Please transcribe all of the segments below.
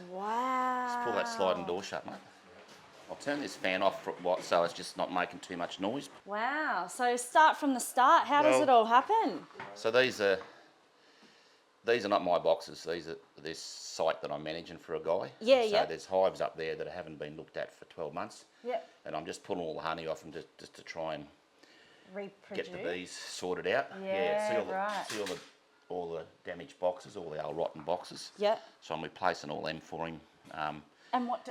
Wow. Just pull that sliding door shut, mate. I'll turn this fan off for what, so it's just not making too much noise. Wow. So start from the start. How does it all happen? So these are not my boxes. These are this site that I'm managing for a guy. Yeah, so there's hives up there that haven't been looked at for 12 months. Yep. And I'm just pulling all the honey off them just to try and Reproduce. get the bees sorted out. Yeah, See all the damaged boxes, all the old rotten boxes. Yep. So I'm replacing all them for him. And what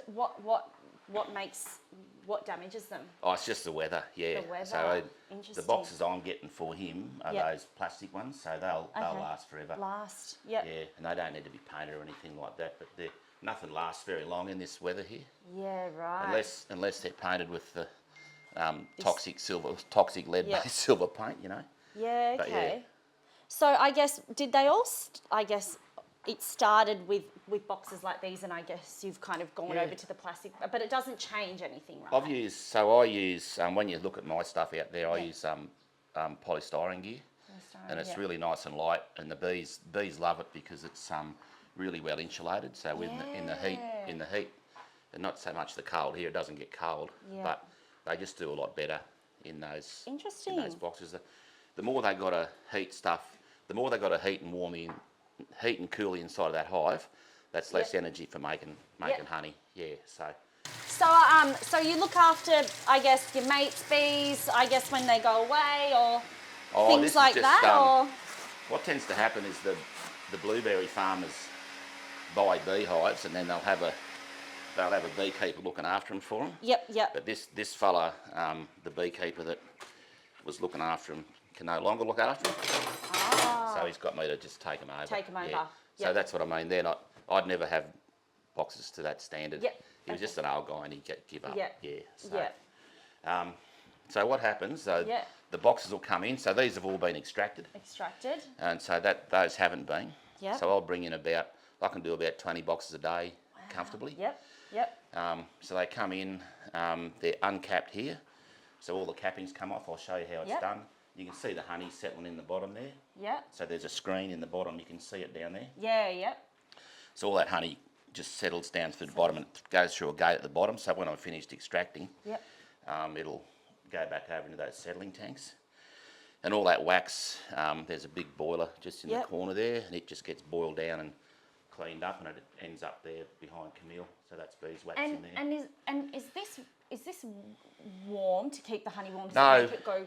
damages them? Oh, it's just the weather, yeah. The weather. So the Interesting. boxes I'm getting for him are those plastic ones, so they'll last forever. Yep. Yeah, and they don't need to be painted or anything like that, but nothing lasts very long in this weather here. Yeah, right. Unless they're painted with the toxic lead-based silver paint, you know. Yeah, But, okay. yeah. So I guess, did they all, it started with boxes like these, and I guess you've kind of gone over to the plastic, but it doesn't change anything, right? I use, when you look at my stuff out there, I use polystyrene gear. And it's really nice and light, and the bees love it because it's really well insulated. So in the heat, and not so much the cold here, it doesn't get cold, but they just do a lot better in those boxes. The more they got to heat and cool the inside of that hive, that's less energy for making honey. Yeah, so. So you look after, I guess, your mates' bees, I guess, when they go away, or things like that, or? What tends to happen is the blueberry farmers buy beehives, and then they'll have a beekeeper looking after them for them. Yep. But this fella, the beekeeper that was looking after them, can no longer look after them. Ah. So he's got me to just take them over. Take them over. Yeah. So that's what I mean. I'd never have boxes to that standard. Yep. He was just an old guy and he'd give up. Yep. Yeah. So, so what happens? The boxes will come in. So these have all been extracted. And so those haven't been. Yep. So I'll bring in I can do about 20 boxes a day comfortably. Yep. So they come in, they're uncapped here. So all the cappings come off. I'll show you how it's done. You can see the honey settling in the bottom there. Yep. So there's a screen in the bottom. You can see it down there. Yeah. So all that honey just settles down through the bottom and goes through a gate at the bottom. So when I'm finished extracting, it'll go back over into those settling tanks. And all that wax, there's a big boiler just in the corner there, and it just gets boiled down and cleaned up, and it ends up there behind Camille. So that's beeswax in there. And is this warm to keep the honey warm? No, make it go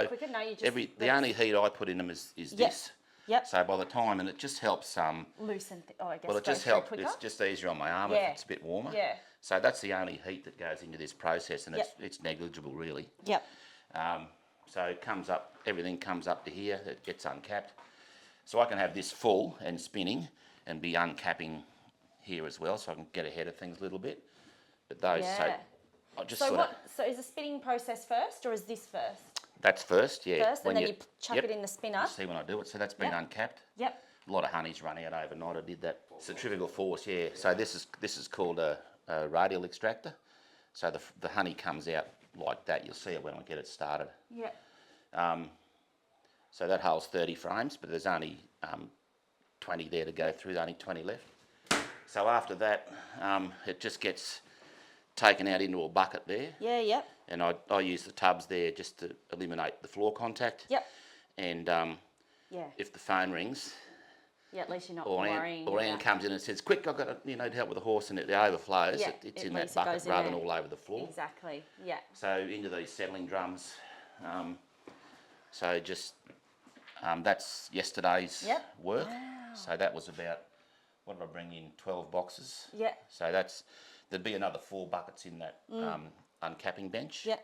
quicker? No, you just the only heat I put in them is this. Yep. So by the time, and it just helps. Loosen. I guess. Well, it just helps. It's just easier on my arm if it's a bit warmer. Yeah. So that's the only heat that goes into this process, and it's negligible really. Yep. So it comes up. Everything comes up to here. It gets uncapped. So I can have this full and spinning, and be uncapping here as well, so I can get ahead of things a little bit. But those. Yeah. So I just So is the spinning process first, or is this first? That's first, yeah. First, and then you chuck it in the spinner. You see when I do it. So that's been uncapped. Yep. A lot of honey's run out overnight. I did that. Centrifugal force, yeah. So this is called a radial extractor. So the honey comes out like that. You'll see it when I get it started. Yeah. So that holds 30 frames, but there's only 20 there to go through. There's only 20 left. So after that, it just gets taken out into a bucket there. Yeah. Yep. And I use the tubs there just to eliminate the floor contact. Yep. And if the phone rings, at least you're not worrying. Or Anne comes in and says, "Quick, I've got to help with the horse," and it overflows. It's in that bucket rather than all over the floor. Exactly. Yeah. So into these settling drums. So just that's yesterday's work. Wow. So that was about, what did I bring in? 12 boxes. Yeah. So there'd be another 4 buckets in that uncapping bench. Yeah.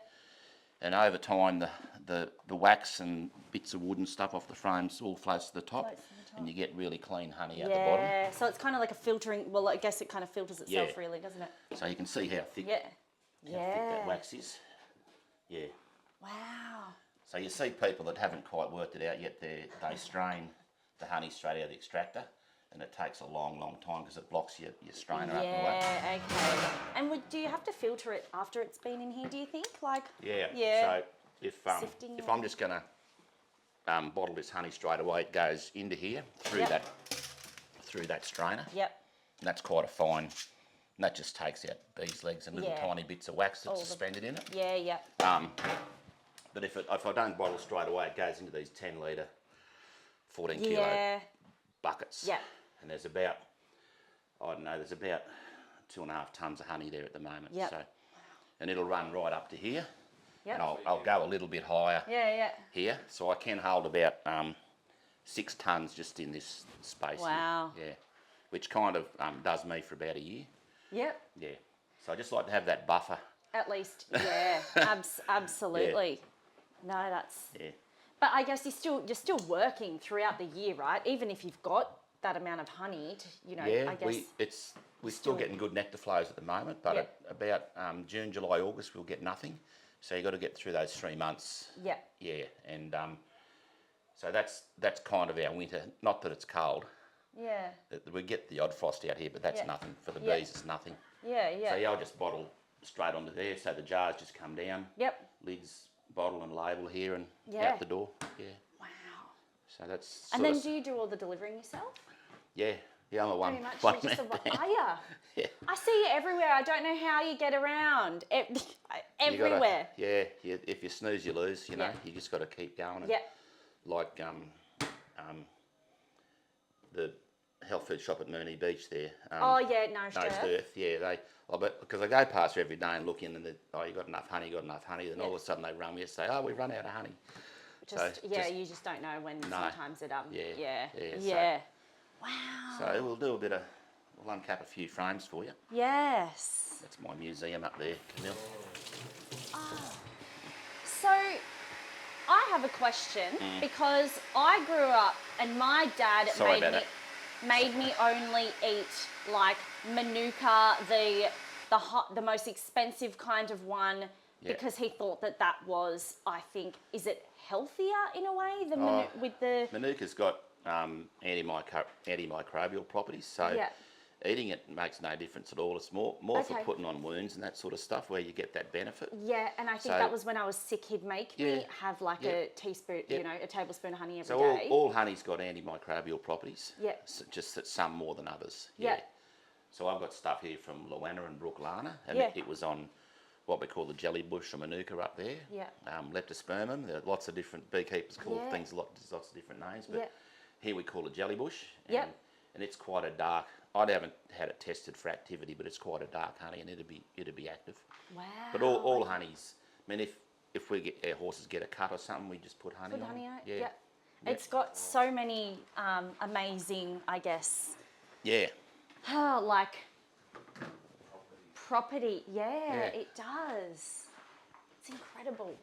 And over time, the wax and bits of wood and stuff off the frames all floats to the top, and you get really clean honey out the bottom. Yeah, so it's kind of like a filtering. Well, I guess it kind of filters itself, really, doesn't it? So you can see how thick that wax is. Yeah. Wow. So you see people that haven't quite worked it out yet. They strain the honey straight out of the extractor, and it takes a long, long time because it blocks your strainer up and all that. Yeah, okay. And do you have to filter it after it's been in here, do you think? Yeah. So if I'm just going to bottle this honey straight away, it goes into here through that strainer. Yep. that's quite a fine. And that just takes out bees' legs and little Yeah. tiny bits of wax that's All the- suspended in it. Yeah, yeah. But if I don't bottle straight away, it goes into these 10 litre, 14 kilo Yeah. buckets. Yeah. And there's about, I don't know, there's about 2.5 tonnes of honey there at the moment. Yep. So, and it'll run right up to here. Yep. And I'll go a little bit higher Yeah, here. So I can hold about 6 tonnes just in this space. Wow. Here. Yeah. Which kind of does me for about a year. Yep. Yeah. So I just like to have that buffer. At least, yeah. Absolutely. No, that's... Yeah. But I guess you're still working throughout the year, right? Even if you've got that amount of honey, Yeah, I guess... we're still getting good nectar flows at the moment, but Yep. at about June, July, August, we'll get nothing. So you've got to get through those 3 months. Yeah. Yeah, and so that's kind of our winter. Not that it's cold. Yeah. We get the odd frost out here, but that's Yeah. nothing. For the Yeah. bees, it's nothing. Yeah, yeah. So yeah, I'll just bottle straight onto there. So the jars just come down. Yep. Lids, bottle and label here and Yeah. out the door. Yeah. Wow. So that's. And then do you do all the delivering yourself? Yeah. Yeah, I'm a Pretty much. one You're just man a, band. are you? Yeah. I see you everywhere. I don't know how you get around. Everywhere. If you snooze, you lose. You know, Yeah. you just got to keep going. And Yeah. Like the health food shop at Mooney Beach there. Oh yeah, Nourished Nourished Earth. Earth. Yeah, because I go past there every day and look in, and you got enough honey, Then all of a sudden they run me and say, oh, we've run out of honey. You just don't know when sometimes it Yeah. Wow. So we'll uncap a few frames for you. Yes. That's my museum up there, Camille. So I have a question because I grew up and my dad Sorry about that. made me only eat like manuka, the most expensive kind of one, because he thought that was, I think, is it healthier in a way with the Manuka's got antimicrobial properties, so eating it makes no difference at all. It's more for putting on wounds and that sort of stuff where you get that benefit. Yeah, and I think that was when I was sick. He'd make me have like a teaspoon, a tablespoon of honey every day. So all honey's got antimicrobial properties. Yeah. So just that some more than others. Yeah. So I've got stuff here from Luana and Brooklana, and it was on what we call the jelly bush or manuka up there. Yeah. Leptospermum. There are lots of different beekeepers call things lots of different names, but here we call it jelly bush. And, and it's quite a dark. I haven't had it tested for activity, but it's quite a dark honey, and it'd be active. Wow. But all honeys. I mean, if our horses get a cut or something, we just put honey on. Honey on it. Yeah. Yeah. It's got so many amazing, I guess. Yeah. Like property. Yeah, it does. It's incredible.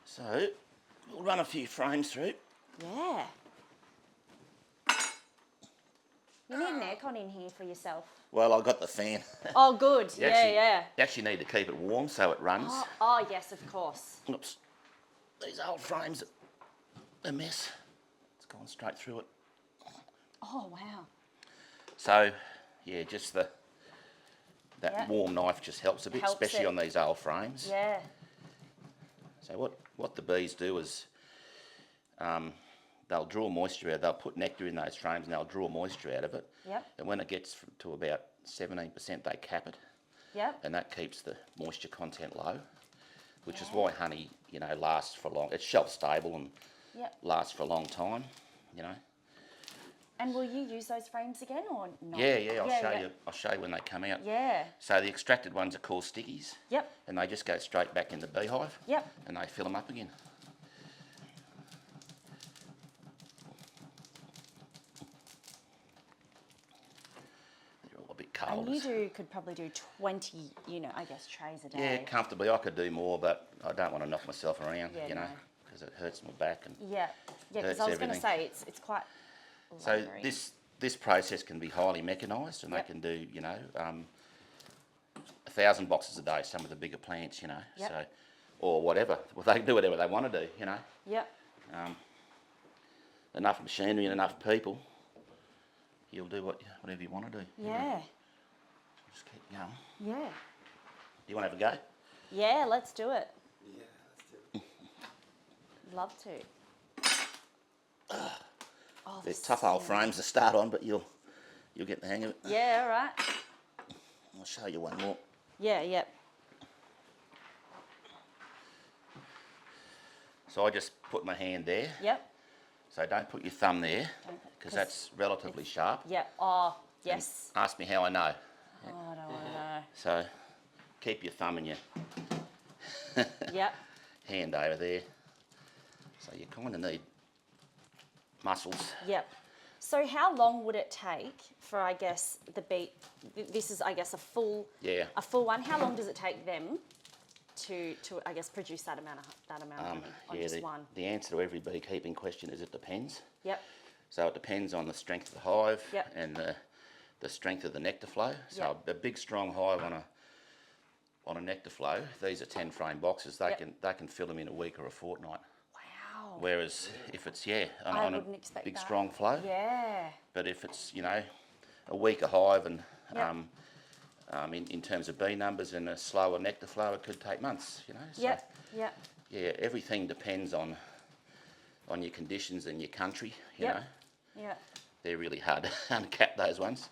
So we'll run a few frames through. Yeah. You need an aircon in here for yourself. Well, I got the fan. Oh, good. You actually need to keep it warm so it runs. Oh, yes, of course. Oops. These old frames are a mess. It's gone straight through it. Oh, wow. So, yeah, just that warm knife just helps a bit, especially on these old frames. Yeah. So what the bees do is they'll draw moisture out. They'll put nectar in those frames and they'll draw moisture out of it. Yep. And when it gets to about 17%, they cap it. Yep. And that keeps the moisture content low, which is why honey, lasts for long. It's shelf stable and lasts for a long time, And will you use those frames again or not? Yeah, I'll show you. I'll show you when they come out. Yeah. So the extracted ones are called stickies. Yep. And they just go straight back in the beehive. Yep. And they fill them up again. They're all a bit cold. And you could probably do 20, trays a day. Yeah, comfortably. I could do more, but I don't want to knock myself around, no. because it hurts my back and Yeah, because I was going to say it's quite. So laboury. this process can be highly mechanised, and they can do 1,000 boxes a day. Some of the bigger plants, Yep. so or whatever. Well, they can do whatever they want to do, Yep. Enough machinery and enough people, you'll do whatever you want to do. Yeah. Just keep going. Yeah. Do you want to have a go? Yeah, let's do it. Yeah, let's do it. Love to. They're tough old frames to start on, but you'll You'll get the hang of it. Yeah, all right. I'll show you one more. Yeah, yep. So I just put my hand there. Yep. So don't put your thumb there, because that's relatively sharp. Yep. Oh, yes. And ask me how I know. Oh, I don't want to know. So keep your thumb and your Yep. hand over there. So you kind of need muscles. Yep. So how long would it take for, I guess, the bee? This is, I guess, a full one. How long does it take them to I guess, produce that amount of honey on just one? The answer to every beekeeping question is it depends. Yep. So it depends on the strength of the hive Yep. and the strength of the nectar flow. So a big strong hive on a nectar flow, these are 10 frame boxes. They can fill them in a week or a fortnight. Wow. Whereas if it's I on a wouldn't expect big that. strong flow. Yeah. But if it's a weaker hive and Yep. in terms of bee numbers and a slower nectar flow, it could take months. So, Yep. Yep. yeah, everything depends on your conditions and your country. You Yep. know, Yep. they're really hard to uncap, those ones.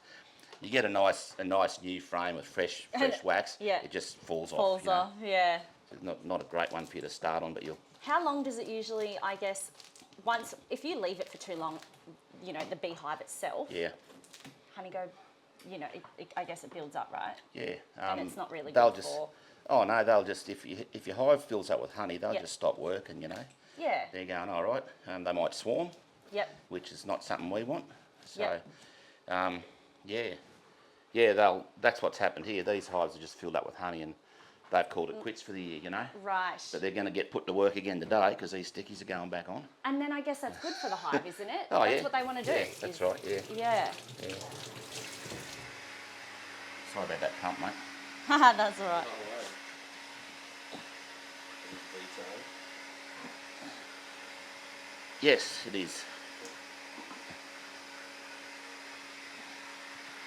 You get a nice new frame of fresh wax. Yeah. It just falls off. Falls off. Yeah. So it's not a great one for you to start on, but you'll. How long does it usually, I guess, if you leave it for too long, the beehive itself, Yeah. honey go, I guess it builds up, right? Yeah. And it's not really they'll good just. for... Oh no, they'll just if your hive fills up with honey, they'll Yep. just stop working. Yeah. They're going all right. They might swarm. Yep. Which is not something we want. So, Yep. that's what's happened here. These hives are just filled up with honey, and they've called it quits for the year. Right. But they're going to get put to work again today because these stickies are going back on. And then I guess that's good for the hive, isn't it? Oh, That's yeah. what they want to do. Yeah, that's right. Yeah. Yeah. Yeah. Sorry about that pump, mate. Haha, that's all right. Yes, it is.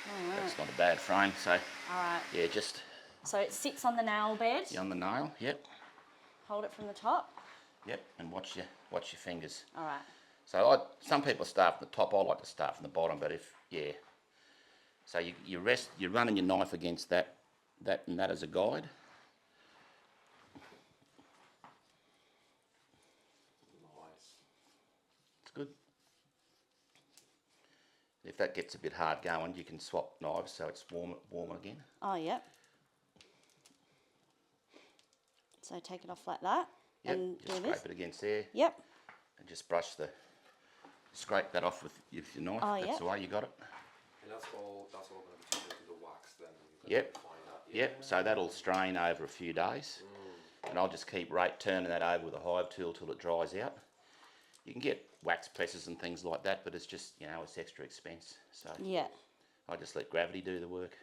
All right. That's not a bad frame. So, All right. yeah, just So it sits on the nail bed. on the nail. Yep. Hold it from the top. Yep. And watch your fingers. All right. So some people start from the top. I like to start from the bottom, but so you're running your knife against that as a guide. Nice. It's good. If that gets a bit hard going, you can swap knives so it's warm again. Oh, yep. So take it off like that. Yep. And Just do this. scrape it against there. Yep. And just scrape that off with your knife. Oh, That's yep. the way you got it. And that's all going to be turned into the wax then. Yep. Find that. Yep. So that'll strain over a few days. And I'll just keep turning that over with a hive tool till it dries out. You can get wax presses and things like that, but it's just, it's extra expense. So Yeah. I just let gravity do the work.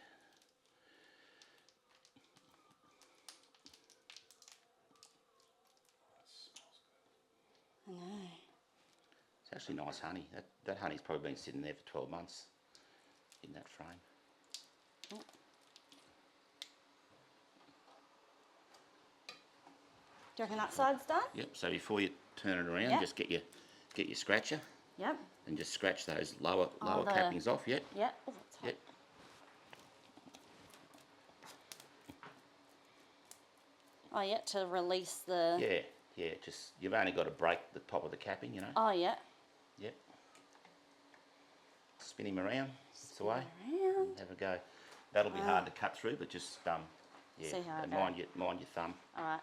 I know. It's actually nice honey. That honey's probably been sitting there for 12 months in that frame. Do you reckon that side's done? Yep. So before you turn it around, Yep. just get your scratcher Yep. and just scratch those lower the- cappings off. Yep. Yep. Oh, that's hot. Yep. Oh, yeah, to release the... Yeah. Yeah. Just you've only got to break the top of the capping. Oh, yeah. Yep. Spin him around. That's the way. Around. Have a go. That'll be hard to cut through, but just See how it and goes. mind your thumb. All right.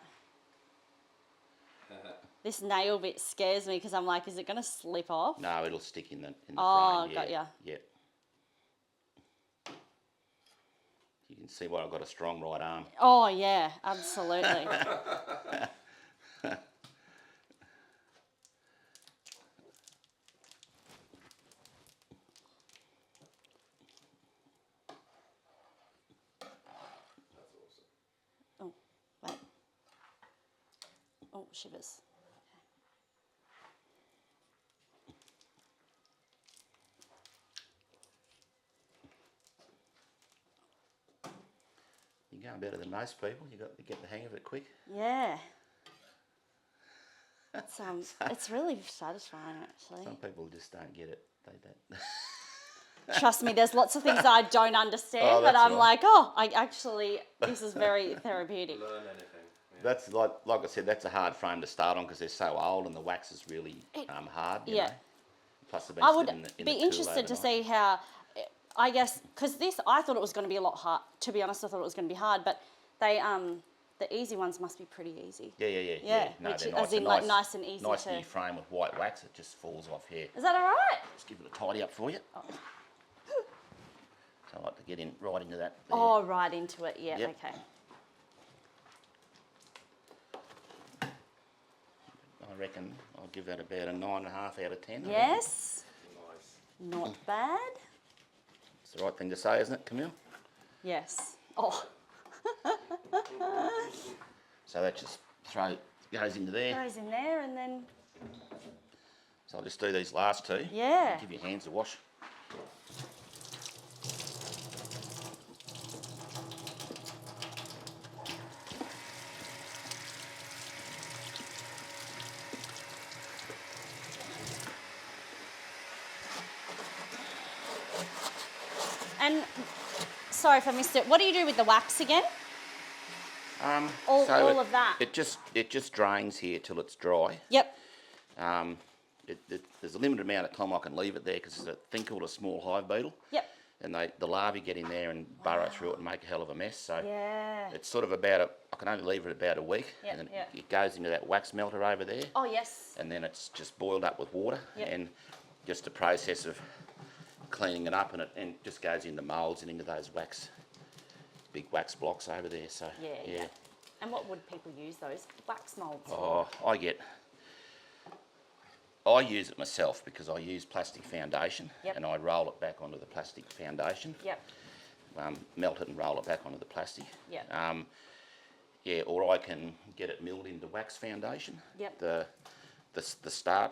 This nail bit scares me because I'm like, is it going to slip off? No, it'll stick in the Oh, frame. got ya. Yep. You can see why I've got a strong right arm. Oh, yeah, absolutely. Oh, wait. Oh, shivers. You're going better than most people. You get the hang of it quick. Yeah. It's really satisfying, actually. Some people just don't get it. Trust me, there's lots of things that I don't understand, Oh, but that's I'm right. like, this is very therapeutic. Learn anything. Yeah. That's like I said, that's a hard frame to start on because they're so old and the wax is really hard. You Yeah. know? Plus they've been I would sitting in be the interested to see how, I guess, because I thought it was going to be a lot hard. To be honest, I thought it was going to be hard, but the easy ones must be pretty easy. Yeah. No, which they're as nice. in like nice and easy Nice to. new frame with white wax. It just falls off here. Is that all right? Just give it a tidy up for you. Oh. So I like to get in right into that. There. Oh, right into it. Yeah. Yep. Okay. I reckon I'll give that about a 9.5 out of 10. Yes. Nice. Not bad. It's the right thing to say, isn't it, Camille? Yes. Oh, So that just goes into there. goes in there and then So I'll just do these last two. yeah. Give your hands a wash. And sorry if I missed it. What do you do with the wax again? All of that. It just drains here till it's dry. Yep. There's a limited amount of time I can leave it there because there's a thing called a small hive beetle. Yep. And the larvae get in there and burrow through it and make a hell of a mess. So Yeah. it's sort of I can only leave it about a week. Yep, And then yep. it goes into that wax melter over there. Oh yes. And then it's just boiled up with water. Yep. And just a process of cleaning it up and it just goes into moulds and into those big wax blocks over there. So Yeah. And what would people use those wax molds for? Oh, I use it myself because I use plastic foundation. Yep. And I roll it back onto the plastic foundation. Yep. Melt it and roll it back onto the plastic. Yep. Or I can get it milled into wax foundation. Yep. The start,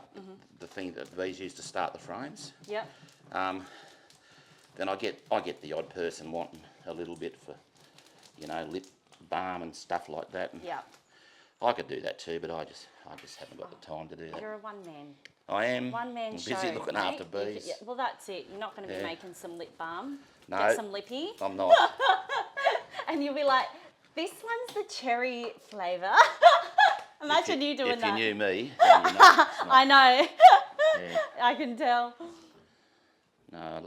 the thing that these use to start the frames. Yep. Then I get the odd person wanting a little bit for, lip balm and stuff like that. And Yep. I could do that too, but I just haven't got the time to do that. You're a one man. I am. One-man I'm show. busy looking mate. after bees. Yeah, well, that's it. You're not going to be Yeah. making some lip balm. No. Get some lippy. I'm not. And you'll be like, this one's the cherry flavour. Imagine you doing if that. you knew me, then you know it's not. I know. Yeah. I can tell. No, I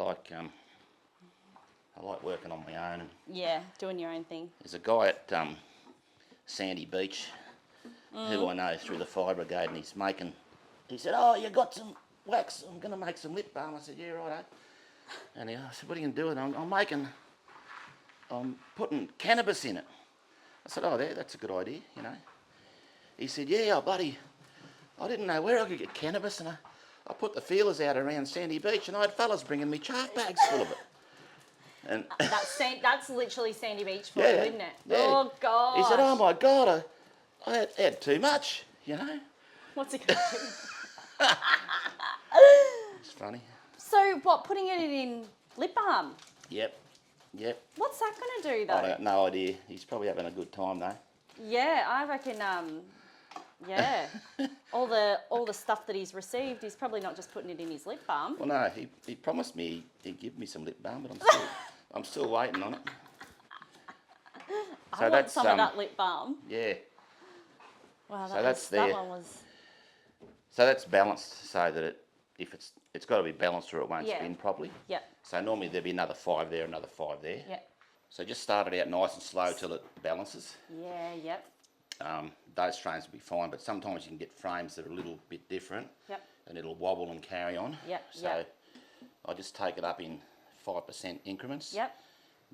like working on my own. And Yeah, doing your own thing. there's a guy at Sandy Beach who I know through the fire brigade, and he said, "Oh, you got some wax? I'm going to make some lip balm." I said, "Yeah, righto." And I said, "What are you going to do with it?" I'm putting cannabis in it. I said, "Oh, that's a good idea, He said, "Yeah, buddy, I didn't know where I could get cannabis, and I put the feelers out around Sandy Beach, and I had fellas bringing me chaff bags full of it." And That's literally Sandy Beach for Yeah, you, isn't it? yeah. Oh, God. he said, "Oh my God, I had too much, What's it going to do? It's funny. So, what, putting it in lip balm? Yep. What's that going to do, though? I have no idea. He's probably having a good time though. Yeah, I reckon, yeah. all the stuff that he's received, he's probably not just putting it in his lip balm. Well, no, he promised me he'd give me some lip balm, but I'm still waiting on it. I want some of that lip balm. Yeah. Wow, So that's that there. one was... So that's balanced so that it's got to be balanced or it won't Yeah. spin properly. Yep, So normally there'd be another 5 there, another 5 there. yep. So just start it out nice and slow till it balances. Yeah, yep, Those frames will be fine, but sometimes you can get frames that are a little bit different. yep. And it'll wobble and carry on. Yep, So yep. I just take it up in 5% increments. Yep,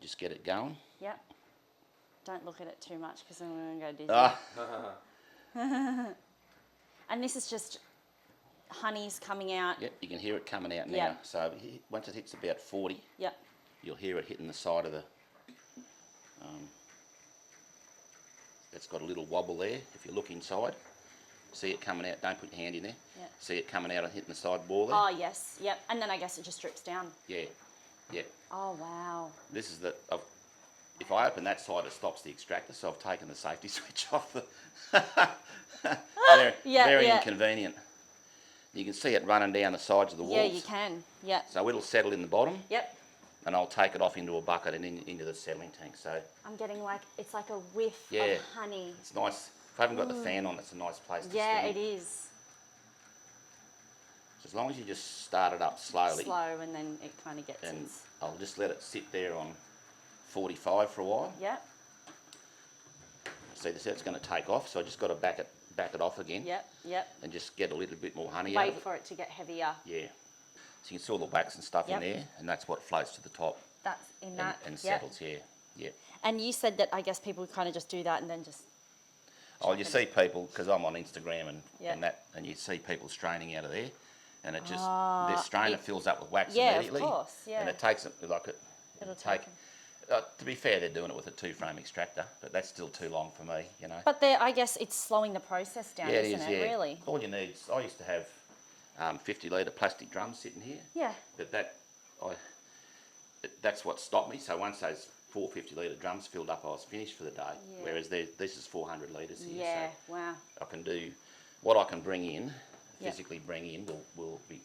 Just get it going. yep. Don't look at it too much because I'm going to go dizzy. And this is just honey's coming out. Yep, you can hear it coming out now. Yep. So once it hits about 40, Yep. you'll hear it hitting the side of the... it's got a little wobble there. If you look inside, see it coming out. Don't put your hand in there. Yep. See it coming out and hitting the side wall there. Oh, yes, yep. And then I guess it just drips down. Yeah. Oh, wow. This is if I open that side, it stops the extractor, so I've taken the safety switch off. Very Yeah. inconvenient. You can see it running down the sides of the walls. Yeah, you can. Yeah. So it'll settle in the bottom. Yep. And I'll take it off into a bucket and into the settling tank. So I'm getting like, it's like a whiff Yeah. of honey. it's nice. If I haven't got the fan on, it's a nice place to Yeah, stand. it is. So as long as you just start it up slowly. Slow, and then it kind of gets And its... I'll just let it sit there on 45 for a while. Yep. See, it's going to take off, so I just got to back it off again. Yep. Yep. And just get a little bit more honey out Wait of it. for it to get heavier. Yeah. So you can see all the wax and stuff Yep. in there, and that's what floats to the top That's in that. and Yep. settles. Yeah. Yeah. And you said that I guess people kind of just do that and then just... Oh, you see people, because I'm on Instagram Yeah. and you see people straining out of there, and it just, Ah, their strainer it- fills up with wax Yeah, of immediately. course, yeah. And it takes it, like it, It'll it'll take, take to be fair, they're doing it with a 2-frame extractor, but that's still too long for me, you know. But there, I guess it's slowing the process down, Yeah, it isn't is, it, yeah. really? All you need is, I used to have 50-litre plastic drums sitting here, Yeah. but that's what stopped me. So once those 4 50-litre drums filled up, I was finished for the day. Yeah. Whereas this is 400 litres here. Yeah, So wow. I can do what I can bring in, Yep. physically bring in,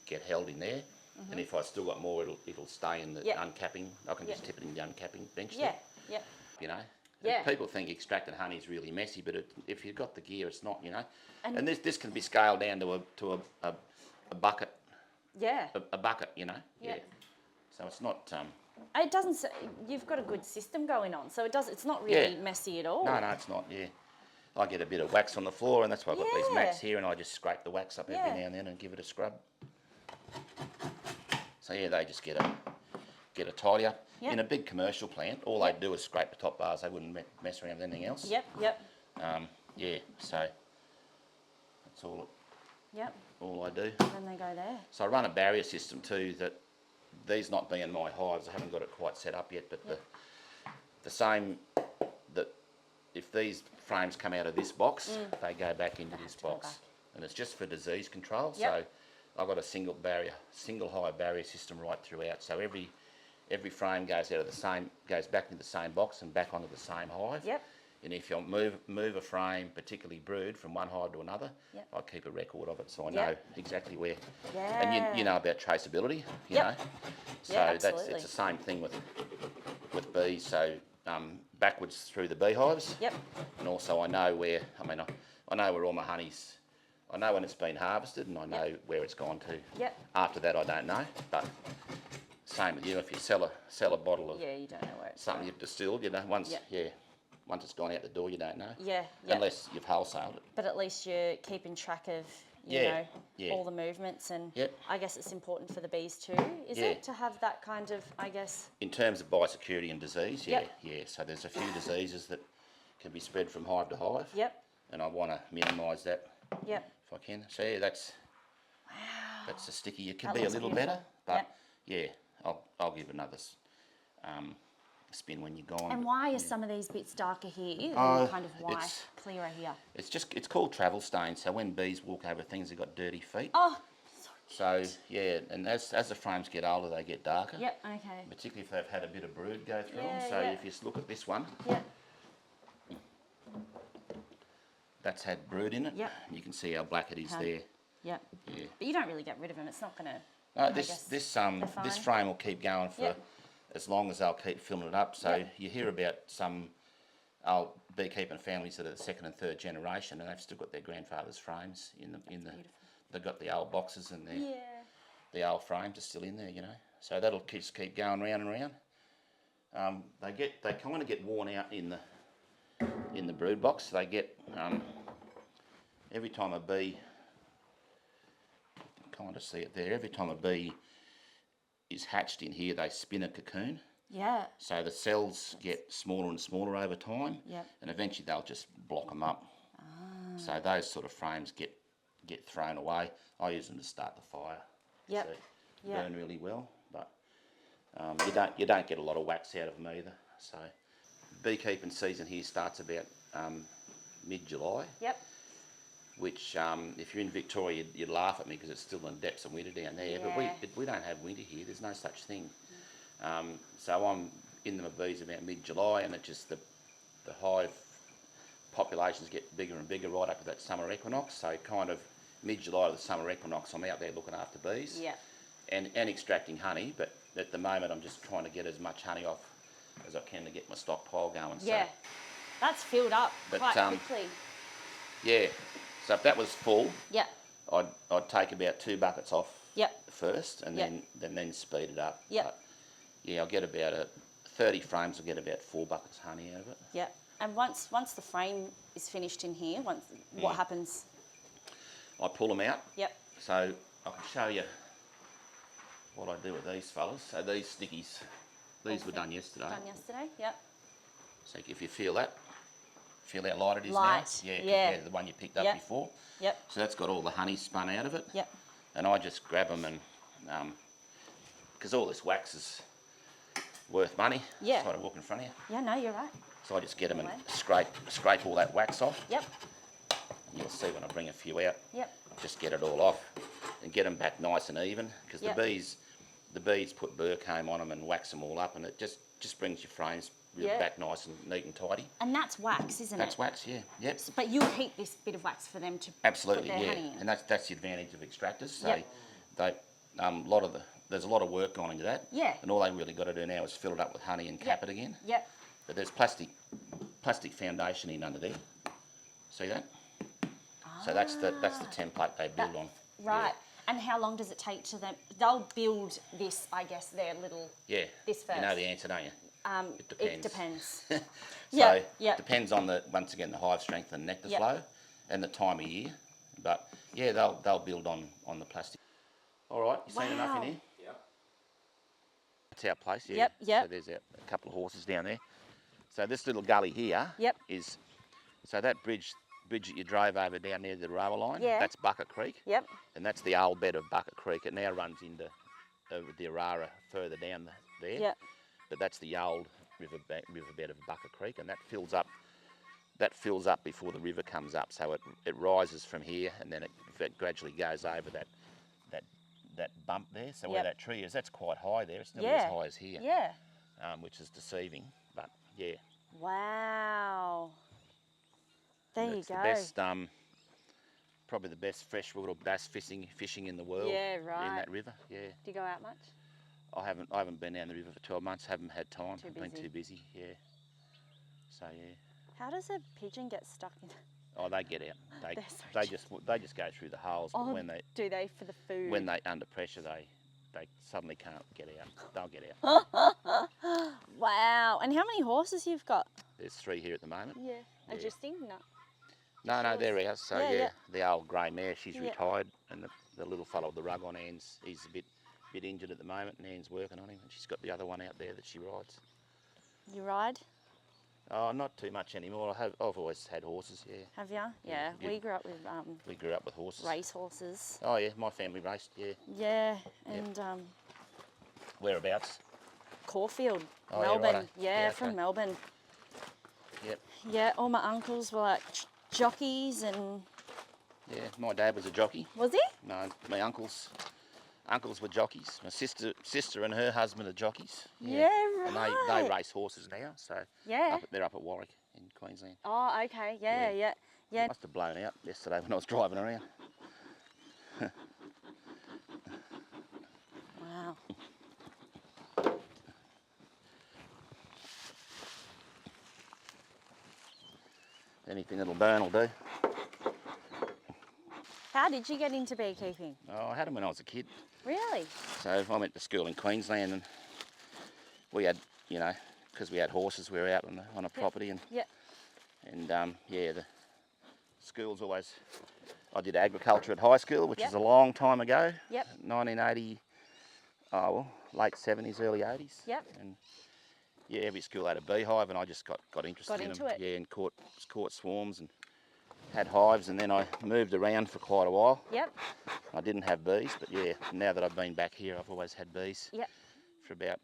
get held in there. And if I still got more, it'll stay in the Yep. uncapping. I can just Yep. tip it in the uncapping bench Yeah, there, yeah. you know. Yeah. And people think extracted honey is really messy, but if you've got the gear, it's not, you know. And- And this can be scaled down to a bucket, Yeah. a bucket, you know. Yeah. So it's not. It doesn't say, you've got a good system going on, so it's not really Yeah. messy at all. No, it's not. Yeah, I get a bit of wax on the floor, and that's why I've got these Yeah. mats here, and I just scrape the wax up every Yeah. now and then and give it a scrub. So yeah, they just get a tidy up. Yep. In a big commercial plant, all Yep. they'd do is scrape the top bars. They wouldn't mess around with anything else. Yep, yep, Yeah. So that's yep. all I do. Then they go there. So I run a barrier system too. That these not being my hives, I haven't got it quite set up yet. But the same that if these frames come out of this box, they go back into this to go box, back. and it's just for disease control. Yep. So I've got a single hive barrier system right throughout. So every frame goes back into the same box and back onto the same hive. Yep. And if you move a frame, particularly brood, from one hive to another, Yep. I keep a record of it, so I Yep. know exactly where. Yeah. And you know about traceability, you Yep. know. So Yeah, it's absolutely. the same thing with bees. So backwards through the beehives. Yep. And also I know where. I know where all my honey's. I know when it's been harvested, and I know where it's gone to. Yep. After that, I don't know. But same with you. If you sell a bottle of Yeah, you don't know where it's something you've distilled, you know, once it's gone out the door, you don't know. Yeah, yeah. Unless you've wholesaled it. But at least you're keeping track of, you Yeah, know, yeah. all the movements, and Yep. I guess it's important for the bees too, is Yeah. it, to have that kind of, I guess. In terms of biosecurity and disease, yeah, Yep. yeah. So there's a few diseases that can be spread from hive to hive. Yep. And I want to minimise that Yep. if I can. So yeah, that's a sticky. It could That be a looks little beautiful. better, but yeah, I'll give another spin when you're gone. And why are some of these bits darker here Oh, and kind of white, it's- clearer here? It's called travel stain. So when bees walk over things, they've got dirty feet. Oh, So yeah, and as the frames get older, they get darker. yep, okay. Particularly if they've had a bit of brood go through Yeah, them. So yeah. if you look at this one, Yep, that's had brood in it. Yep. You can see how black it is Okay. there. yep. Yeah. But you don't really get rid of them, it's not going to... No, I this guess this they're this fine. frame will keep going for Yep. as long as they'll keep filling it up. So Yep. you hear about some beekeeping families that are the second and third generation, and they've still got their grandfather's frames in the. beautiful. They've got the old boxes and Yeah. the old frames are still in there, you know. So that'll just keep going round and round. They kind of get worn out in the brood box. They get every time a bee. You can kind of see it there. Every time a bee is hatched in here, they spin a cocoon. Yeah. So the cells get smaller and smaller over time, Yep. and eventually they'll just block them up. So those sort of frames get thrown away. I use them to start the fire. Yep. So Yep. burn really well, but you don't get a lot of wax out of them either. So beekeeping season here starts about mid-July, Yep. which if you're in Victoria, you'd laugh at me because it's still in depths of winter down there. Yeah. But we don't have winter here. There's no such thing. So I'm in the bees about mid-July, and it just the hive populations get bigger and bigger right up to that summer equinox. So kind of mid-July to the summer equinox, I'm out there looking after bees. Yeah. And extracting honey, but at the moment I'm just trying to get as much honey off as I can to get my stockpile going. Yeah. That's filled up But, quite quickly. Yeah, so if that was full, Yeah. I'd take about 2 buckets off Yep. first and then speed it up. Yep. But yeah, I'll get about 30 frames, I'll get about 4 buckets honey out of it. Yep. And once the frame is finished in here, what happens? I pull them out. Yep. So I can show you what I do with these fellas. So these stickies, these were done yesterday. Done yesterday, yep. So if you feel how light it is Light, now? Yeah, yeah. compared to the one you picked up Yep. before. Yep. So that's got all the honey spun out of it. Yep. And I just grab them and, because all this wax is worth money. Yeah. Sorry to walk in front of you. Yeah, no, you're right. So I just get them and Anyway. scrape all that wax off. Yep. You'll see when I bring a few out. Yep. Just get it all off and get them back nice and even, because Yep. the bees put burr comb on them and wax them all up, and it just brings your frames back nice and neat and tidy. And that's wax, isn't That's it? wax, yeah. Yep. But you'll keep this bit of wax for them to Absolutely, put their yeah. honey in. And that's the advantage of extractors. So Yep. there's a lot of work gone into that. Yeah. And all they really got to do now is fill it up with honey and cap it again. Yep. But there's plastic foundation in under there. See that? So that's the template they build on. Right. And how long does it take to them? They'll build this, I guess, their little. Yeah. This first. You know the answer, don't you? It depends. So Yeah. depends on once again the hive strength and nectar Yep. flow and the time of year. But yeah, they'll build on the plastic. All right, you seen enough in here? Yep. That's our place. Yeah. Yep. So there's a couple of horses down there. So this little gully here is so that bridge that you drove over down near the railway line. Yeah. That's Bucket Creek. Yep. And that's the old bed of Bucket Creek. It now runs into the Arara further down there. Yep. But that's the old riverbed of Bucket Creek, and that fills up before the river comes up. So it rises from here, and then it gradually goes over that bump there. So where that tree is, that's quite high there. It's nearly as high as here. Yeah. Which is deceiving, but yeah. Wow. There you go. The best, probably the best freshwater bass fishing in the world. Yeah, right. In that river, yeah. Do you go out much? I haven't been down the river for 12 months. Haven't had time. Too Been busy. too busy. Yeah. So yeah. How does a pigeon get stuck in? Oh, they get out. They're so They just go through the holes. But when they do they for the food? when they under pressure, they suddenly can't get out. They'll get out. Wow. And how many horses you've got? There's 3 here at the moment. Yeah. Adjusting? No. No, they're ours. So Yeah. the old grey mare, she's Yeah. retired, and the little fellow with the rug on, Anne's, he's a bit injured at the moment, and Anne's working on him, and she's got the other one out there that she rides. You ride? Oh, not too much anymore. I've always had horses. Yeah. Have you? Yeah. Yeah. We grew up with We grew up with horses. race horses. Oh yeah, my family raced. Yeah. Yeah. And Whereabouts? Caulfield, Oh, yeah, Melbourne. righto. Yeah, Yeah, from okay. Melbourne. Yep. Yeah, all my uncles were like jockeys, and Yeah, my dad was a jockey. was he? No, my uncles were jockeys. My sister and her husband are jockeys. Yeah, And right. they race horses now. So Yeah. they're up at Warwick in Queensland. Oh, okay. Yeah, Yeah. yeah. Must have blown out yesterday when I was driving around. Wow. Anything that'll burn will do. How did you get into beekeeping? Oh, I had them when I was a kid. Really? So I went to school in Queensland, and we had, because we had horses, we were out on a property, and Yeah. the school's always. I did agriculture at high school, which Yep. is a long time ago. Yep. 1980. Oh well, late 70s, early 80s. Yep. And yeah, every school had a beehive, and I just got interested in into them. it. Yeah, and caught swarms and had hives, and then I moved around for quite a while. Yep. I didn't have bees, but yeah, now that I've been back here, I've always had bees. Yep. For about,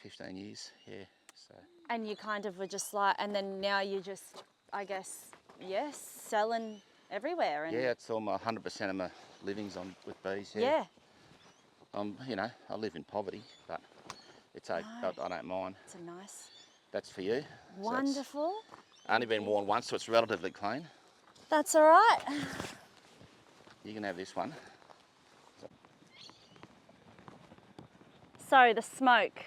15 years. Yeah. So And you kind of were just like, and then now you just, I guess, yes, selling everywhere. And yeah, it's all my 100% of my livings on with bees. Yeah. I live in poverty, but it's okay. I don't mind. It's a nice, That's for you. So it's wonderful. only been worn once, so it's relatively clean. That's all right. You can have this one. So the smoke,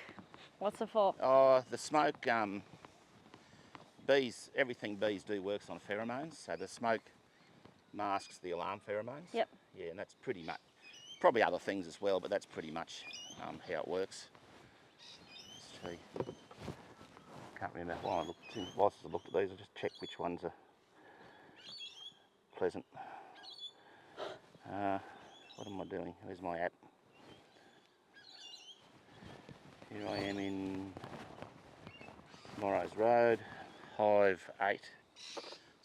what's it for? Oh, the smoke, bees, everything bees do works on pheromones. So the smoke masks the alarm pheromones. Yep. Yeah, and that's pretty much, probably other things as well, but that's pretty much how it works. Let's see. Can't remember. Whilst I looked at these, I'll just check which ones are pleasant. What am I doing? Where's my app? Here I am in Morrow's Road, Hive 8.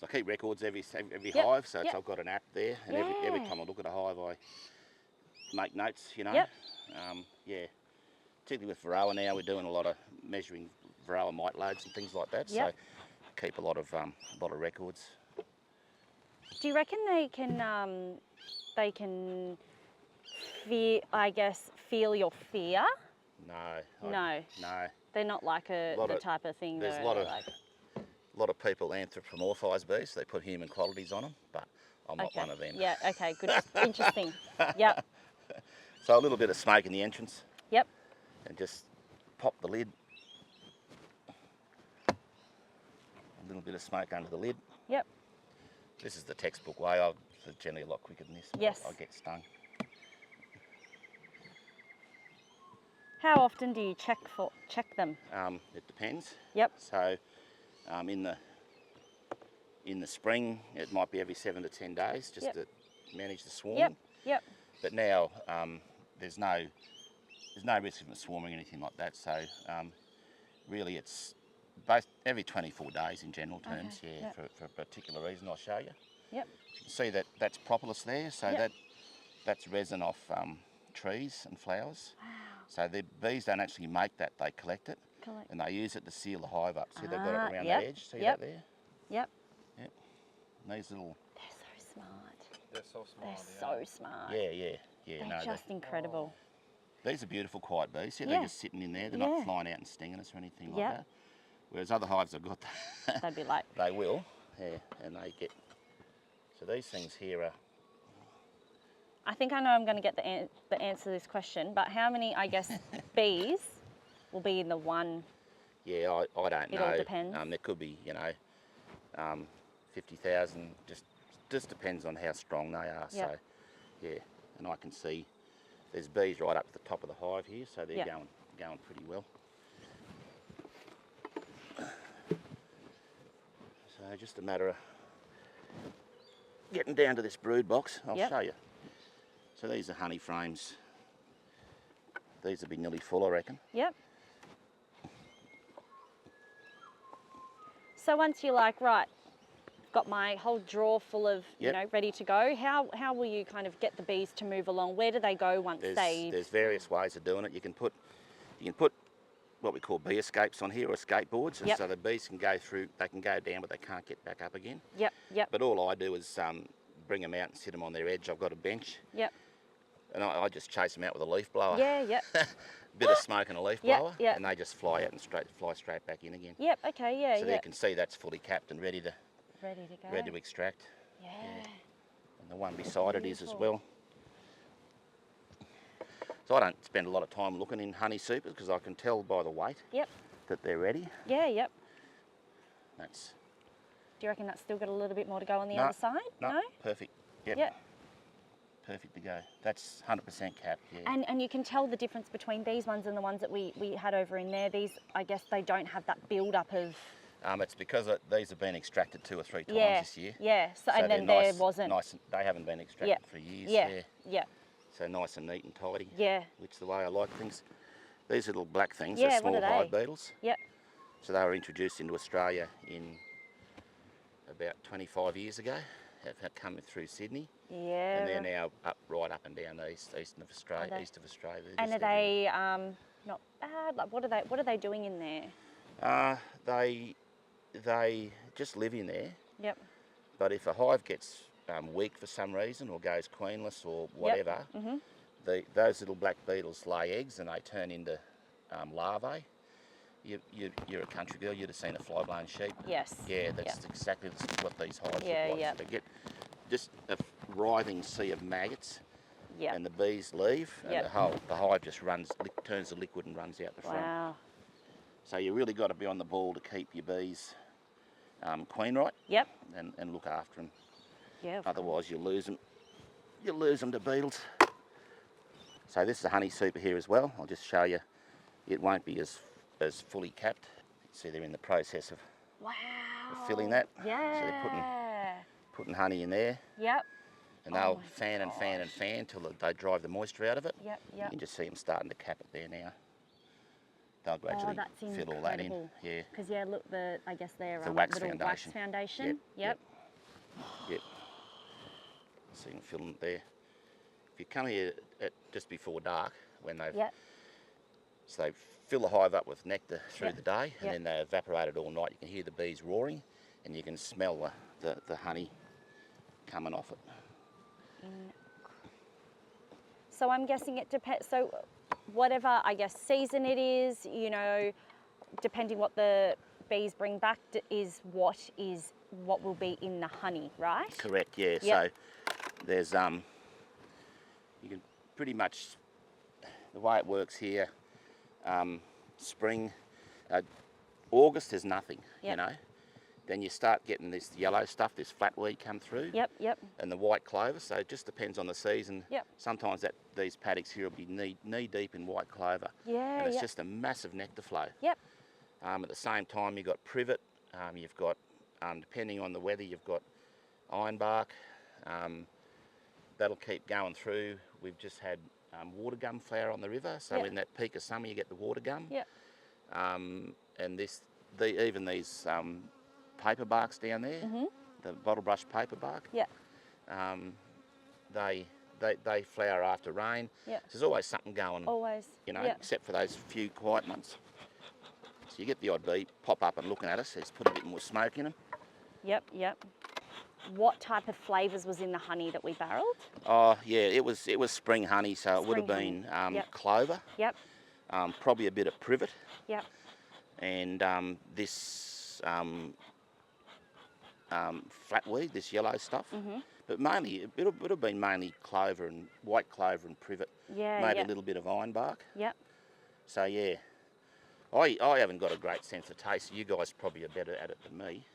So I keep records every Yep, hive, so yep. I've got an app there, and every time I look at a hive, I make notes, you know. Yep. Yeah, particularly with Varroa now, we're doing a lot of measuring Varroa mite loads and things like that. Yep. So keep a lot of records. Do you reckon they can feel your fear? No. No. No. They're not like the type of thing There's that a lot of like... lot of people anthropomorphise bees. They put human qualities on them, but I'm not Okay. one of them. Yeah, okay, good. Interesting. Yep. So a little bit of smoke in the entrance. Yep. And just pop the lid. A little bit of smoke under the lid. Yep. This is the textbook way. I'm generally a lot quicker than this. Yes. I get stung. How often do you check them? It depends. Yep. So in the spring, it might be every 7 to 10 days just Yep. to manage the swarming. Yep. Yep. But now there's no risk of them swarming or anything like that. So really, it's every 24 days in general terms. Okay, Yeah, yep. for a particular reason. I'll show you. Yep. You can see that's propolis there. So Yep. that's resin off trees and flowers. Wow. So the bees don't actually make that; they collect it. Collect. And they use it to seal the hive up. See, they've got it around Yep. the edge. See Yep. that there? Yep. Yep. And these little. They're so smart. They're so smart. They're so smart. Yeah. They're No, just incredible. these are beautiful, quiet bees. See, Yeah. they're just sitting in there. They're Yeah. not flying out and stinging us or anything like Yep. that. Whereas other hives have got that. They'd be like... They will. Yeah. And they get. So these things here are. I think I know I'm going to get the answer to this question, but how many, I guess, bees will be in the one? Yeah, I don't know. It all depends. There could be, 50,000. Just depends on how strong they are. Yep. So, yeah, and I can see there's bees right up at the top of the hive here, so they're Yep. going pretty well. So just a matter of getting down to this brood box. I'll Yep. show you. So these are honey frames. These will be nearly full, I reckon. Yep. So once you're like, right, got my whole drawer full of, Yep. ready to go, how will you kind of get the bees to move along? Where do they go once There's various ways of doing it. You can put what we call bee escapes on here, or skateboards, and Yep. so the bees can go through. They can go down, but they can't get back up again. Yep, yep, But all I do is bring them out and sit them on their edge. I've got a bench, yep. and I just chase them out with a leaf blower. Yeah, yep. Bit of smoke and a leaf Yep, blower, yep. and they just fly out and fly straight back in again. Yep, okay, yeah, So yeah. you can see that's fully capped and ready to Ready to go. extract. Yeah. And the one beside it is as Beautiful. well. So I don't spend a lot of time looking in honey supers because I can tell by the weight Yep. that they're ready. Yeah, yep. That's Do you reckon that's still got a little bit more to go on the No, other side? no, perfect. Yep. Yep. Perfect to go. That's 100% capped. Yeah. And you can tell the difference between these ones and the ones that we had over in there. These, I guess, they don't have that build-up of... It's because these have been extracted 2 or 3 times Yeah, this year. yeah. So and they're then nice, there wasn't... They haven't been extracted Yeah, for years. yeah, yeah, So nice and neat and tidy. yeah. Which is the way I like things. These little black things Yeah, are what small are they? hive beetles. Yep. So they were introduced into Australia in about 25 years ago. Have come through Sydney, Yeah. and they're now right up and down the east of Australia. Are they? East of Australia. They're And just are everywhere. they not bad? Like, what are they doing in there? They just live in there. Yep. But if a hive gets weak for some reason or goes queenless or whatever, Mhm. those little black beetles lay eggs and they turn into larvae. You're a country girl. You'd have seen a fly-blown sheep. Yes. Yeah, that's exactly what these hives Yeah, look like. yeah. So they get just a writhing sea of maggots. Yeah. And the bees leave, and Yep. the hive just turns to liquid and runs out the front. Wow. So you really got to be on the ball to keep your bees queen right. Yep. And look after them. Yeah. Otherwise, you'll lose them. You'll lose them to beetles. So this is a honey super here as well. I'll just show you. It won't be as fully capped. See, they're in the process of Wow. filling that. Yeah. So they're putting honey in there, Yep. and they'll my fan and fan and fan till they drive the moisture out of it. Yep. You Yep. can just see them starting to cap it there now. They'll gradually that's fill all that in. incredible. Yeah. Because look, I guess they're The wax little foundation. wax foundation. Yep. Yep. So you can fill them there. If you come here just before dark, when they've so they fill the hive up with nectar through the day, and then they evaporate it all night. You can hear the bees roaring, and you can smell the honey coming off it. So I'm guessing it depends. So whatever, I guess, season it is, depending what the bees bring back is what will be in the honey, right? Correct. Yeah. Yep. So there's you can pretty much, the way it works here, spring, August is nothing. Yep. Then you start getting this yellow stuff, this flatweed come through. Yep. Yep. And the white clover, so it just depends on the season. Yep. Sometimes these paddocks here will be knee deep in white clover. Yeah. And it's just a massive nectar flow. Yep. At the same time, you've got privet, you've got, depending on the weather, you've got ironbark. That'll keep going through. We've just had water gum flower on the river, so in that peak of summer, you get the water gum. Yep. And even these paper barks down there, the bottle brush paper bark. Yeah. They flower after rain. Yeah. There's always something going. Always. Except for those few quiet months. So you get the odd bee pop up and looking at us. It's put a bit more smoke in them. Yep. Yep. What type of flavours was in the honey that we barreled? Oh yeah, it was spring honey, so it would have Spring been clover. Yep. Probably a bit of privet. Yep. And this flatweed, this yellow stuff. But mainly, it would have been mainly clover and white clover and privet. Yeah. Maybe a little bit of ironbark. Yep. So yeah, I haven't got a great sense of taste. You guys probably are better at it than me.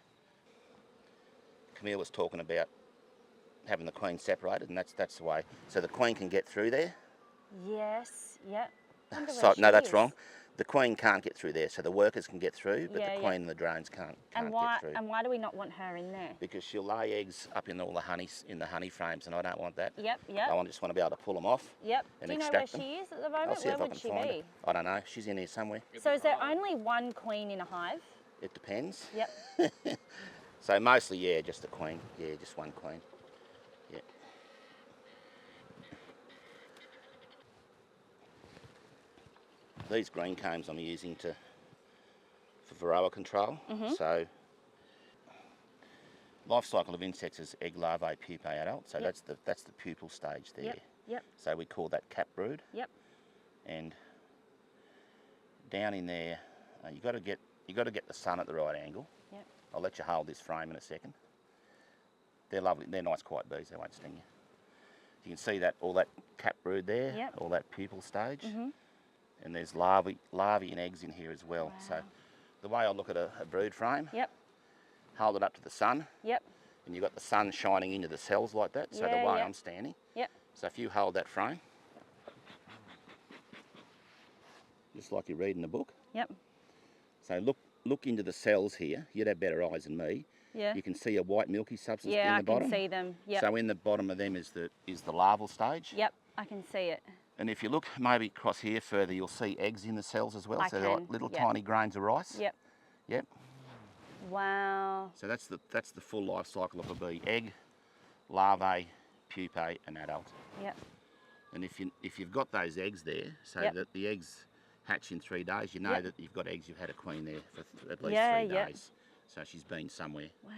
Camille was talking about having the queen separated, and that's the way. So the queen can get through there. Yes. Yep. So, no, that's wrong. The queen can't get through there, so the workers can get through, but the queen and the drones can't get through. And why do we not want her in there? Because she'll lay eggs up in all the honey frames, and I don't want that. Yep. I just want to be able to pull them off. Yep. And Do you know where extract them. she is at the moment? I'll see Where if I would can she find be? her. I don't know. She's in here somewhere. So is there only one queen in a hive? It depends. Yep. So mostly, just a queen. Yeah, just one queen. Yeah. These green combs I'm using for varroa control. So life cycle of insects is egg, larvae, pupae, adult. So that's the pupal stage there. Yep. So we call that cap brood. Yep. And down in there, you got to get the sun at the right angle. Yep. I'll let you hold this frame in a second. They're lovely. They're nice, quiet bees. They won't sting you. You can see that all that cap brood there, all that pupal stage, and there's larvae and eggs in here as well. Wow. So the way I look at a brood frame, Yep. hold it up to the sun, Yep. and you've got the sun shining into the cells like that. So the way I'm standing. Yep. So if you hold that frame, just like you're reading a book. Yep. So look into the cells here. You'd have better eyes than me. Yeah. You can see a white milky substance Yeah, in the I bottom. can see them. Yep. So in the bottom of them is the larval stage. Yep, I can see it. And if you look maybe across here further, you'll see eggs in the cells as well. I So they're like can, little yep. tiny grains of rice. Yep. Yep. Wow. So that's the full life cycle of a bee: egg, larvae, pupae, and adult. Yep. And if you've got those eggs there, so Yep. that the eggs hatch in 3 days, you know Yep. that you've got eggs. You've had a queen there for at least Yeah, 3 yep. days. So she's been somewhere. Wow,